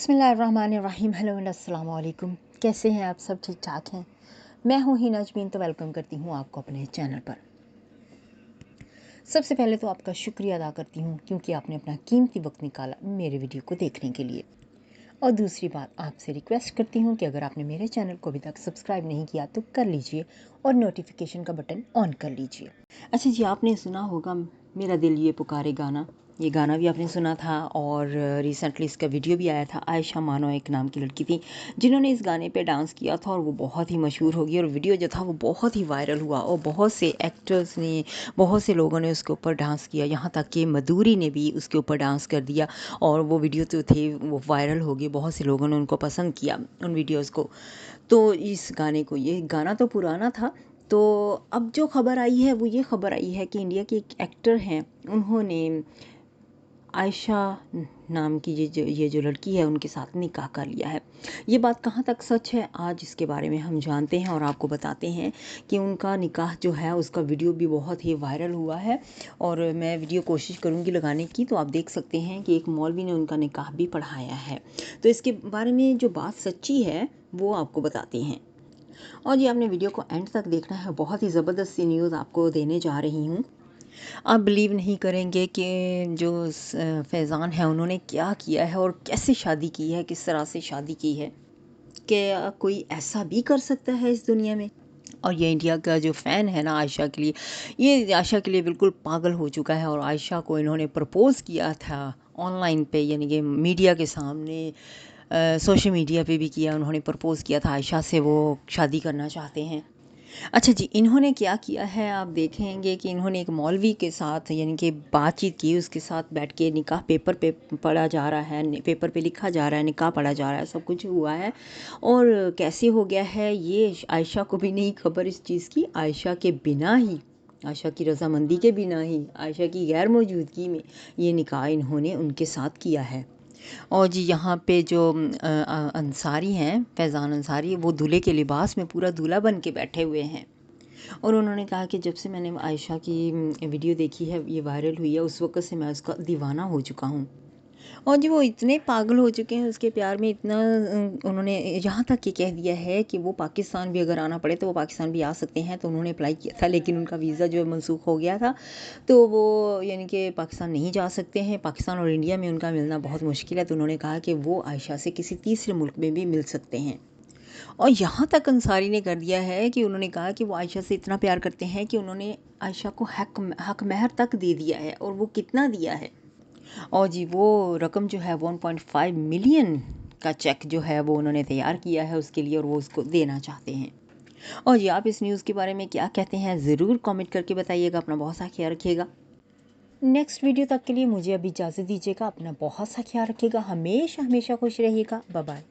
बिस्मिल्लाहिर्रहमानिर्रहीम। Hello and अस्सलाम वालेकुम। कैसे हैं आप सब? ठीक ठाक हैं? मैं हूँ हिना अजमीन, तो वेलकम करती हूँ आपको अपने चैनल पर। सबसे पहले तो आपका शुक्रिया अदा करती हूँ क्योंकि आपने अपना कीमती वक्त निकाला मेरे वीडियो को देखने के लिए। और दूसरी बात, आपसे रिक्वेस्ट करती हूँ कि अगर आपने मेरे चैनल को अभी तक सब्सक्राइब नहीं किया तो कर लीजिए और नोटिफिकेशन का बटन ऑन कर लीजिए। अच्छा जी, आपने सुना होगा मेरा दिल ये पुकारे गाना। ये गाना भी आपने सुना था और रिसेंटली इसका वीडियो भी आया था। आयशा मानो एक नाम की लड़की थी जिन्होंने इस गाने पे डांस किया था और वो बहुत ही मशहूर हो गई और वीडियो जो था वो बहुत ही वायरल हुआ और बहुत से एक्टर्स ने, बहुत से लोगों ने उसके ऊपर डांस किया, यहाँ तक कि मधुरी ने भी उसके ऊपर डांस कर दिया और वो वीडियो तो थे वो वायरल हो गई। बहुत से लोगों ने उनको पसंद किया उन वीडियोज़ को। तो इस गाने को, ये गाना तो पुराना था, तो अब जो खबर आई है वो ये खबर आई है कि इंडिया के एक एक्टर हैं, उन्होंने आयशा नाम की ये जो लड़की है उनके साथ निकाह कर लिया है। ये बात कहाँ तक सच है, आज इसके बारे में हम जानते हैं और आपको बताते हैं कि उनका निकाह जो है उसका वीडियो भी बहुत ही वायरल हुआ है और मैं वीडियो कोशिश करूँगी लगाने की, तो आप देख सकते हैं कि एक मौलवी ने उनका निकाह भी पढ़ाया है। तो इसके बारे में जो बात सच्ची है वो आपको बताते हैं। और ये आपने वीडियो को एंड तक देखना है, बहुत ही ज़बरदस्त सी न्यूज़ आपको देने जा रही हूँ। आप बिलीव नहीं करेंगे कि जो फैज़ान है उन्होंने क्या किया है और कैसे शादी की है, किस तरह से शादी की है। क्या कोई ऐसा भी कर सकता है इस दुनिया में? और ये इंडिया का जो फ़ैन है ना आयशा के लिए, ये आयशा के लिए बिल्कुल पागल हो चुका है और आयशा को इन्होंने प्रपोज़ किया था ऑनलाइन पे, यानी कि मीडिया के सामने, सोशल मीडिया पे भी किया। उन्होंने प्रपोज़ किया था आयशा से, वो शादी करना चाहते हैं। अच्छा जी, इन्होंने क्या किया है आप देखेंगे कि इन्होंने एक मौलवी के साथ यानी कि बातचीत की, उसके साथ बैठ के निकाह पेपर पे पढ़ा जा रहा है, पेपर पे लिखा जा रहा है, निकाह पढ़ा जा रहा है, सब कुछ हुआ है। और कैसे हो गया है ये आयशा को भी नहीं खबर इस चीज़ की। आयशा के बिना ही, आयशा की रजामंदी के बिना ही, आयशा की गैर मौजूदगी में ये निकाह इन्होंने उनके साथ किया है। और जी यहाँ पे जो अंसारी हैं, फैज़ान अंसारी, वो दूल्हे के लिबास में पूरा दूल्हा बन के बैठे हुए हैं। और उन्होंने कहा कि जब से मैंने आयशा की वीडियो देखी है, ये वायरल हुई है, उस वक़्त से मैं उसका दीवाना हो चुका हूँ। और जी वो इतने पागल हो चुके हैं उसके प्यार में, इतना उन्होंने यहाँ तक ये कह दिया है कि वो पाकिस्तान भी अगर आना पड़े तो वो पाकिस्तान भी आ सकते हैं। तो उन्होंने अप्लाई किया था लेकिन उनका वीज़ा जो है मनसूख हो गया था, तो वो यानी कि पाकिस्तान नहीं जा सकते हैं। पाकिस्तान और इंडिया में उनका मिलना बहुत मुश्किल है। तो उन्होंने कहा कि वो आयशा से किसी तीसरे मुल्क में भी मिल सकते हैं। और यहाँ तक अंसारी ने कर दिया है कि उन्होंने कहा कि वो आयशा से इतना प्यार करते हैं कि उन्होंने आयशा को हक महर तक दे दिया है। और वो कितना दिया है? और जी वो रकम जो है 1.5 मिलियन का चेक जो है वो उन्होंने तैयार किया है उसके लिए और वो उसको देना चाहते हैं। और जी आप इस न्यूज़ के बारे में क्या कहते हैं, ज़रूर कमेंट करके बताइएगा। अपना बहुत सा ख्याल रखिएगा। नेक्स्ट वीडियो तक के लिए मुझे अभी इजाज़त दीजिएगा। अपना बहुत सा ख्याल रखिएगा। हमेशा हमेशा खुश रहिएगा। Bye bye.